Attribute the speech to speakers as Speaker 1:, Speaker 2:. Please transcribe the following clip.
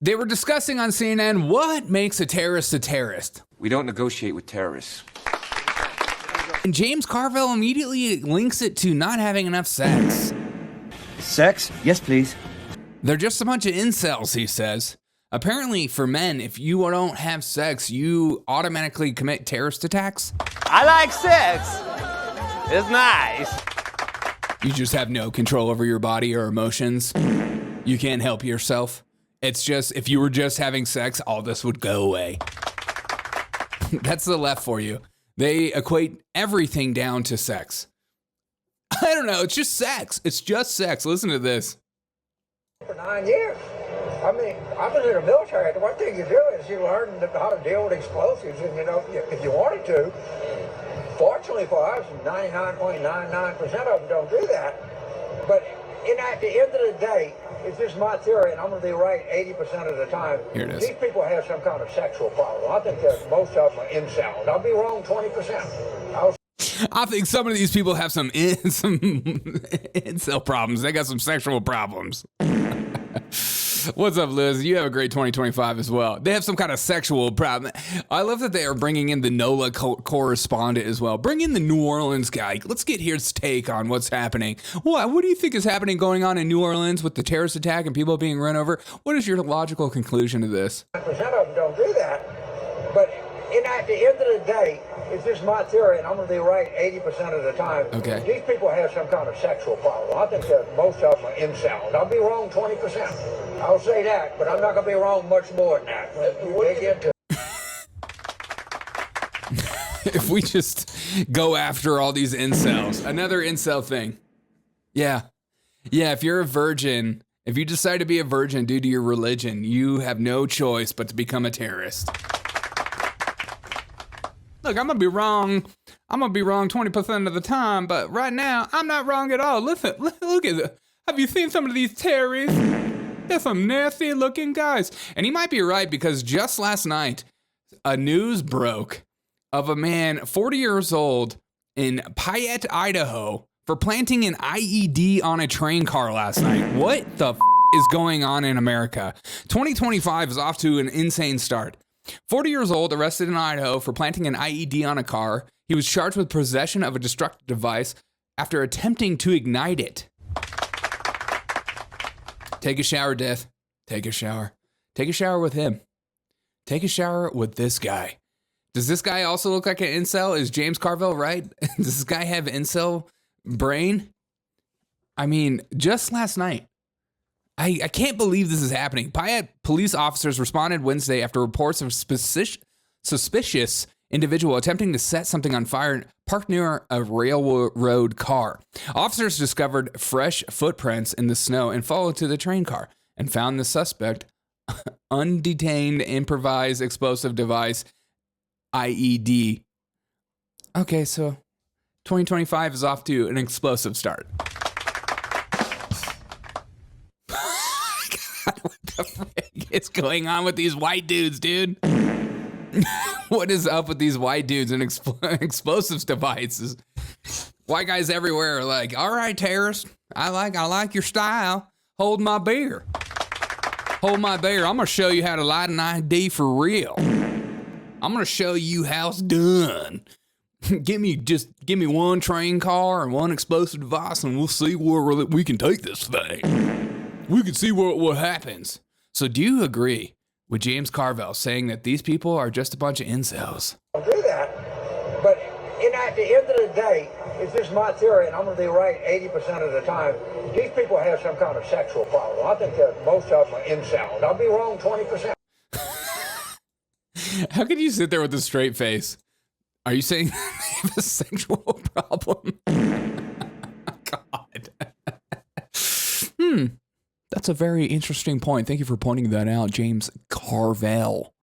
Speaker 1: They were discussing on CNN what makes a terrorist.
Speaker 2: We don't negotiate with terrorists.
Speaker 1: And James Carville immediately links it to not having enough sex.
Speaker 3: Sex? Yes, please.
Speaker 1: They're just a bunch of incels, he says. Apparently, for men, if you don't have sex, you automatically commit terrorist attacks.
Speaker 4: I like sex. It's nice.
Speaker 1: You just have no control over your body or emotions. You can't help yourself. It's just, if you were just having sex, all this would go away. That's the left for you. They equate everything down to sex. I don't know, it's just sex. It's just sex. Listen to this.
Speaker 5: For 9 years. I mean, I was in the military. The one thing you do is you learn how to deal with explosives, and if you wanted to. Fortunately for us, 99.99% of them don't do that. But at the end of the day, it's just my theory, and I'm going to be right 80% of the time.
Speaker 1: Here it is.
Speaker 5: These people have some kind of sexual problem. I think that most of them are incels. I'll be wrong 20%.
Speaker 1: I think some of these people have some incel problems. They got some sexual problems. What's up, Liz? You have a great 2025 as well. They have some kind of sexual problem. I love that they are bringing in the NOLA correspondent as well. Bring in the New Orleans guy. Let's get his take on what's happening. What do you think is happening going on in New Orleans with the terrorist attack and people being run over? What is your logical conclusion to this?
Speaker 5: 9% of them don't do that. But at the end of the day, it's just my theory, and I'm going to be right 80% of the time.
Speaker 1: Okay.
Speaker 5: These people have some kind of sexual problem. I think that most of them are incels. I'll be wrong 20%. I'll say that, but I'm not going to be wrong much more than that.
Speaker 1: If we just go after all these incels, another incel thing. Yeah, if you're a virgin, if you decide to be a virgin due to your religion, you have no choice but to become a terrorist. Look, I'm going to be wrong 20% of the time, but right now, I'm not wrong at all. Listen, look at it. Have you seen some of these terrorists? They're some nasty looking guys. And he might be right, because just last night, a news broke of a man 40 years old in Payette, Idaho, for planting an IED on a train car last night. What the is going on in America? 2025 is off to an insane start. 40 years old, arrested in Idaho for planting an IED on a car. He was charged with possession of a destructive device after attempting to ignite it. Take a shower, Death. Take a shower. Take a shower with him. Take a shower with this guy. Does this guy also look like an incel? Is James Carville right? Does this guy have incel brain? I mean, just last night, I can't believe this is happening. Payette police officers responded Wednesday after reports of suspicious individual attempting to set something on fire parked near a railroad car. Officers discovered fresh footprints in the snow and followed to the train car and found the suspect undetained improvised explosive device IED. Okay, so 2025 is off to an explosive start. What the frick is going on with these white dudes, dude? What is up with these white dudes and explosives devices? White guys everywhere are like, all right, terrorist, I like your style. Hold my beer. Hold my beer. I'm gonna show you how to light an ID for real. I'm gonna show you how it's done. Give me one train car and one explosive device, and we'll see where we can take this thing. We can see what happens. So do you agree with James Carville saying that these people are just a bunch of incels?
Speaker 5: I'll do that, but at the end of the day, it's just my theory, and I'm going to be right 80% of the time. These people have some kind of sexual problem. I think that most of them are incels. I'll be wrong 20%.
Speaker 1: How can you sit there with a straight face? Are you saying they have a sexual problem? God. That's a very interesting point. Thank you for pointing that out, James Carville.